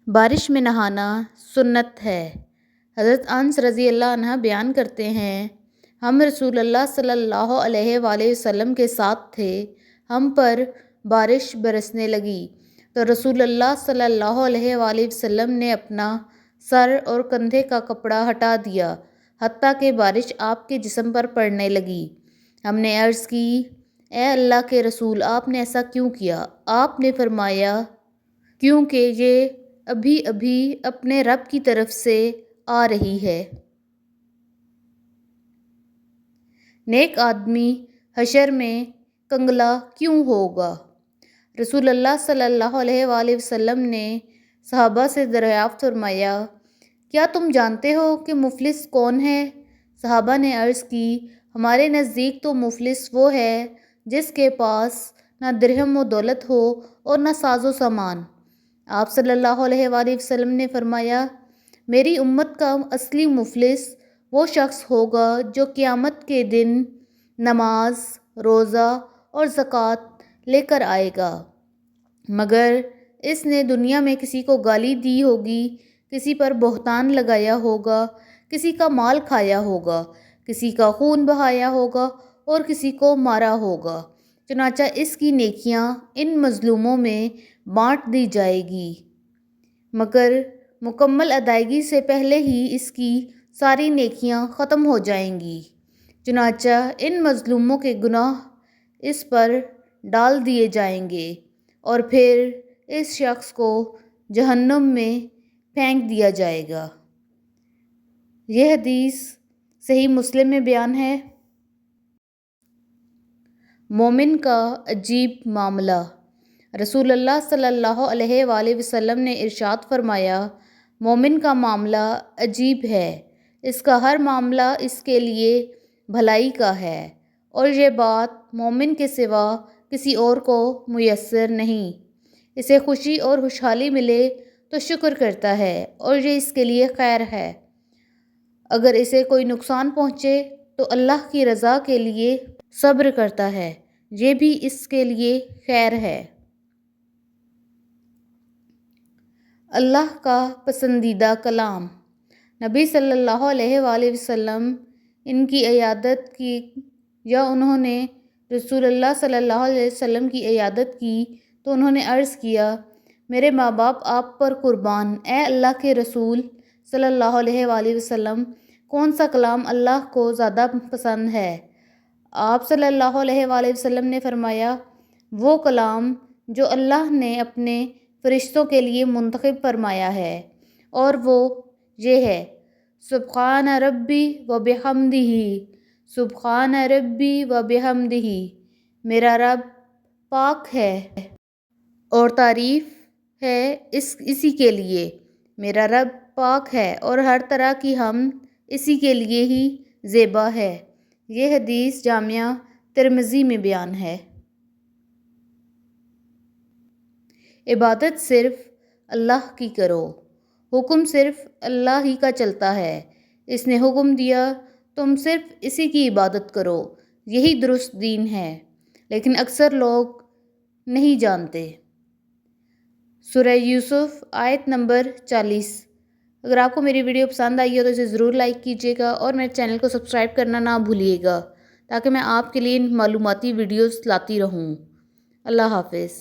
بارش میں نہانا سنت ہے۔ حضرت انس رضی اللہ عنہ بیان کرتے ہیں، ہم رسول اللہ صلی اللہ علیہ وآلہ وسلم کے ساتھ تھے، ہم پر بارش برسنے لگی تو رسول اللہ صلی اللہ علیہ وآلہ وسلم نے اپنا سر اور کندھے کا کپڑا ہٹا دیا حتیٰ کہ بارش آپ کے جسم پر پڑنے لگی۔ ہم نے عرض کی، اے اللہ کے رسول، آپ نے ایسا کیوں کیا؟ آپ نے فرمایا، کیونکہ یہ ابھی ابھی اپنے رب کی طرف سے آ رہی ہے۔ نیک آدمی حشر میں کنگلا کیوں ہوگا؟ رسول اللہ صلی اللہ علیہ وآلہ وسلم نے صحابہ سے دریافت فرمایا، کیا تم جانتے ہو کہ مفلس کون ہے؟ صحابہ نے عرض کی، ہمارے نزدیک تو مفلس وہ ہے جس کے پاس نہ درہم و دولت ہو اور نہ ساز و سامان۔ آپ صلی اللہ علیہ وآلہ وسلم نے فرمایا، میری امت کا اصلی مفلس وہ شخص ہوگا جو قیامت کے دن نماز، روزہ اور زکوٰۃ لے کر آئے گا، مگر اس نے دنیا میں کسی کو گالی دی ہوگی، کسی پر بہتان لگایا ہوگا، کسی کا مال کھایا ہوگا، کسی کا خون بہایا ہوگا اور کسی کو مارا ہوگا، چنانچہ اس کی نیکیاں ان مظلوموں میں بانٹ دی جائے گی، مگر مکمل ادائیگی سے پہلے ہی اس کی ساری نیکیاں ختم ہو جائیں گی، چنانچہ ان مظلوموں کے گناہ اس پر ڈال دیے جائیں گے اور پھر اس شخص کو جہنم میں پھینک دیا جائے گا۔ یہ حدیث صحیح مسلم میں بیان ہے۔ مومن کا عجیب معاملہ۔ رسول اللہ صلی اللہ علیہ وآلہ وسلم نے ارشاد فرمایا، مومن کا معاملہ عجیب ہے، اس کا ہر معاملہ اس کے لیے بھلائی کا ہے، اور یہ بات مومن کے سوا کسی اور کو میسر نہیں۔ اسے خوشی اور خوشحالی ملے تو شکر کرتا ہے اور یہ اس کے لیے خیر ہے، اگر اسے کوئی نقصان پہنچے تو اللہ کی رضا کے لیے صبر کرتا ہے، یہ بھی اس کے لیے خیر ہے۔ اللہ کا پسندیدہ کلام۔ نبی صلی اللہ علیہ وآلہ وسلم ان کی عیادت کی یا انہوں نے رسول اللہ صلی اللہ علیہ وسلم کی عیادت کی تو انہوں نے عرض کیا، میرے ماں باپ آپ پر قربان، اے اللہ کے رسول صلی اللہ علیہ وآلہ وسلم، کون سا کلام اللہ کو زیادہ پسند ہے؟ آپ صلی اللہ علیہ وآلہ وسلم نے فرمایا، وہ کلام جو اللہ نے اپنے فرشتوں کے لیے منتخب فرمایا ہے، اور وہ یہ ہے، سبحان ربی و بحمدہ، سبحان ربی و بحمدہ، میرا رب پاک ہے اور تعریف ہے اسی کے لیے، میرا رب پاک ہے اور ہر طرح کی حمد اسی کے لیے ہی زیبا ہے۔ یہ حدیث جامعہ ترمذی میں بیان ہے۔ عبادت صرف اللہ کی کرو، حکم صرف اللہ ہی کا چلتا ہے، اس نے حکم دیا تم صرف اسی کی عبادت کرو، یہی درست دین ہے، لیکن اکثر لوگ نہیں جانتے۔ سورہ یوسف آیت نمبر 40۔ اگر آپ کو میری ویڈیو پسند آئی ہو تو اسے ضرور لائک کیجیے گا اور میرے چینل کو سبسکرائب کرنا نہ بھولیے گا تاکہ میں آپ کے لیے معلوماتی ویڈیوز لاتی رہوں۔ اللہ حافظ۔